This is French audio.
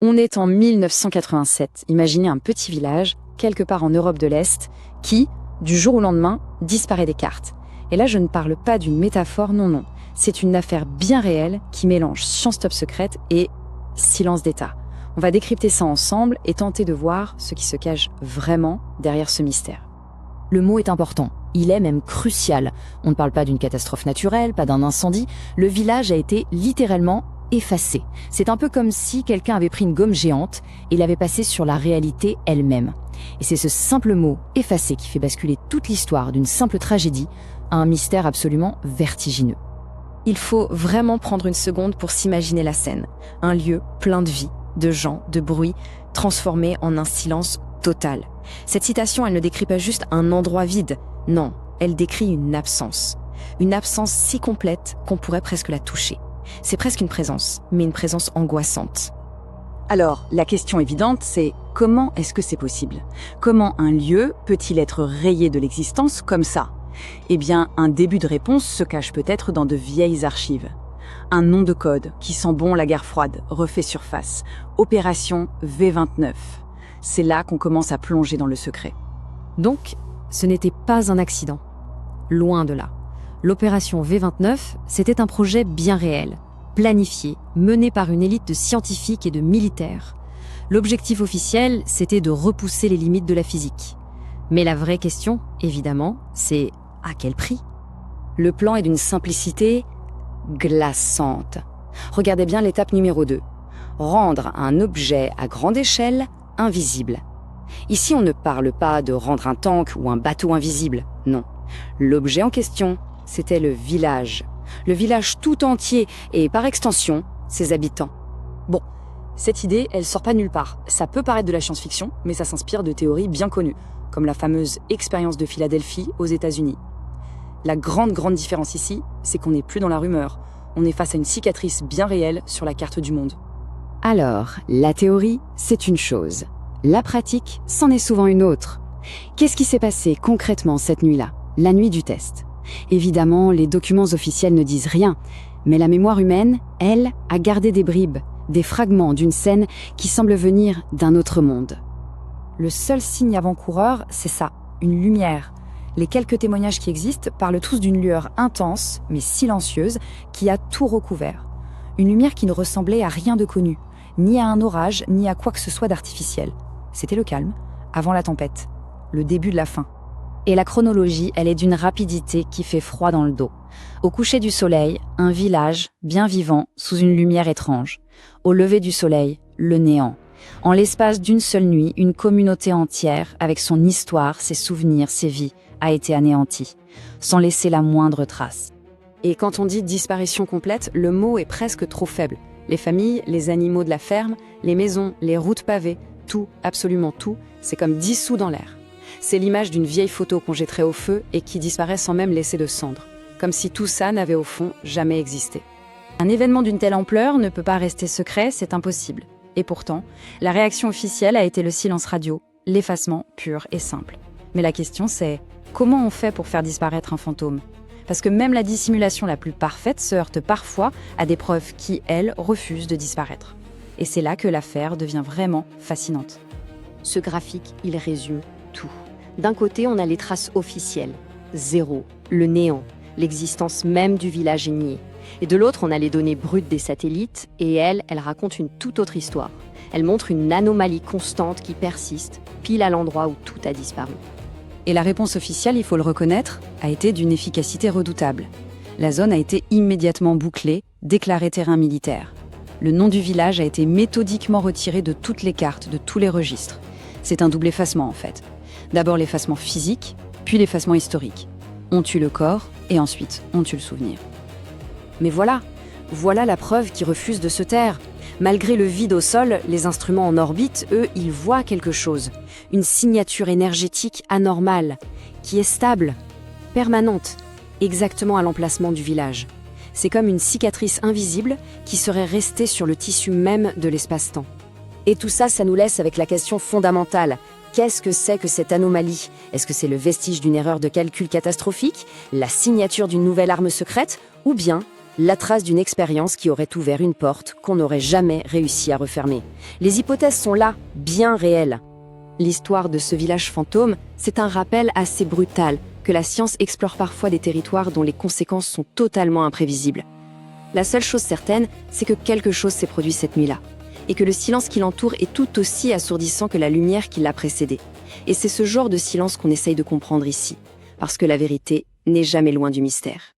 On est en 1987. Imaginez un petit village, quelque part en Europe de l'Est, qui, du jour au lendemain, disparaît des cartes. Et là, je ne parle pas d'une métaphore, non. C'est une affaire bien réelle qui mélange science top secrète et silence d'État. On va décrypter ça ensemble et tenter de voir ce qui se cache vraiment derrière ce mystère. Le mot est important, il est même crucial. On ne parle pas d'une catastrophe naturelle, pas d'un incendie. Le village a été littéralement effacé. C'est un peu comme si quelqu'un avait pris une gomme géante et l'avait passée sur la réalité elle-même. Et c'est ce simple mot « effacé » qui fait basculer toute l'histoire d'une simple tragédie à un mystère absolument vertigineux. Il faut vraiment prendre une seconde pour s'imaginer la scène. Un lieu plein de vie, de gens, de bruit, transformé en un silence total. Cette citation, elle ne décrit pas juste un endroit vide. Non, elle décrit une absence. Une absence si complète qu'on pourrait presque la toucher. C'est presque une présence, mais une présence angoissante. Alors, la question évidente, c'est comment est-ce que c'est possible? Comment un lieu peut-il être rayé de l'existence comme ça? Eh bien, un début de réponse se cache peut-être dans de vieilles archives. Un nom de code qui sent bon la guerre froide refait surface. Opération V29. C'est là qu'on commence à plonger dans le secret. Donc, ce n'était pas un accident. Loin de là. L'opération V29, c'était un projet bien réel, planifié, mené par une élite de scientifiques et de militaires. L'objectif officiel, c'était de repousser les limites de la physique. Mais la vraie question, évidemment, c'est à quel prix? Le plan est d'une simplicité glaçante. Regardez bien l'étape numéro 2. Rendre un objet à grande échelle invisible. Ici, on ne parle pas de rendre un tank ou un bateau invisible, non. L'objet en question, c'était le village. Le village tout entier et, par extension, ses habitants. Bon, cette idée, elle sort pas nulle part. Ça peut paraître de la science-fiction, mais ça s'inspire de théories bien connues, comme la fameuse expérience de Philadelphie aux États-Unis. La grande différence ici, c'est qu'on n'est plus dans la rumeur. On est face à une cicatrice bien réelle sur la carte du monde. Alors, la théorie, c'est une chose. La pratique, c'en est souvent une autre. Qu'est-ce qui s'est passé concrètement cette nuit-là, la nuit du test? Évidemment, les documents officiels ne disent rien, mais la mémoire humaine, elle, a gardé des bribes, des fragments d'une scène qui semble venir d'un autre monde. Le seul signe avant-coureur, c'est ça, une lumière. Les quelques témoignages qui existent parlent tous d'une lueur intense, mais silencieuse, qui a tout recouvert. Une lumière qui ne ressemblait à rien de connu, ni à un orage, ni à quoi que ce soit d'artificiel. C'était le calme, avant la tempête, le début de la fin. Et la chronologie, elle est d'une rapidité qui fait froid dans le dos. Au coucher du soleil, un village, bien vivant, sous une lumière étrange. Au lever du soleil, le néant. En l'espace d'une seule nuit, une communauté entière, avec son histoire, ses souvenirs, ses vies, a été anéantie, sans laisser la moindre trace. Et quand on dit disparition complète, le mot est presque trop faible. Les familles, les animaux de la ferme, les maisons, les routes pavées, tout, absolument tout, c'est comme dissous dans l'air. C'est l'image d'une vieille photo qu'on jetterait au feu et qui disparaît sans même laisser de cendres, comme si tout ça n'avait au fond jamais existé. Un événement d'une telle ampleur ne peut pas rester secret, c'est impossible. Et pourtant, la réaction officielle a été le silence radio, l'effacement pur et simple. Mais la question c'est, comment on fait pour faire disparaître un fantôme? Parce que même la dissimulation la plus parfaite se heurte parfois à des preuves qui, elles, refusent de disparaître. Et c'est là que l'affaire devient vraiment fascinante. Ce graphique, il résume tout. D'un côté, on a les traces officielles. Zéro, le néant, l'existence même du village est niée. Et de l'autre, on a les données brutes des satellites, et elles racontent une toute autre histoire. Elles montrent une anomalie constante qui persiste, pile à l'endroit où tout a disparu. Et la réponse officielle, il faut le reconnaître, a été d'une efficacité redoutable. La zone a été immédiatement bouclée, déclarée terrain militaire. Le nom du village a été méthodiquement retiré de toutes les cartes, de tous les registres. C'est un double effacement en fait. D'abord l'effacement physique, puis l'effacement historique. On tue le corps et ensuite on tue le souvenir. Mais voilà la preuve qui refuse de se taire. Malgré le vide au sol, les instruments en orbite, eux, ils voient quelque chose. Une signature énergétique anormale, qui est stable, permanente, exactement à l'emplacement du village. C'est comme une cicatrice invisible qui serait restée sur le tissu même de l'espace-temps. Et tout ça, ça nous laisse avec la question fondamentale. Qu'est-ce que c'est que cette anomalie? Est-ce que c'est le vestige d'une erreur de calcul catastrophique, la signature d'une nouvelle arme secrète, ou bien la trace d'une expérience qui aurait ouvert une porte qu'on n'aurait jamais réussi à refermer. Les hypothèses sont là, bien réelles. L'histoire de ce village fantôme, c'est un rappel assez brutal que la science explore parfois des territoires dont les conséquences sont totalement imprévisibles. La seule chose certaine, c'est que quelque chose s'est produit cette nuit-là, et que le silence qui l'entoure est tout aussi assourdissant que la lumière qui l'a précédé. Et c'est ce genre de silence qu'on essaye de comprendre ici, parce que la vérité n'est jamais loin du mystère.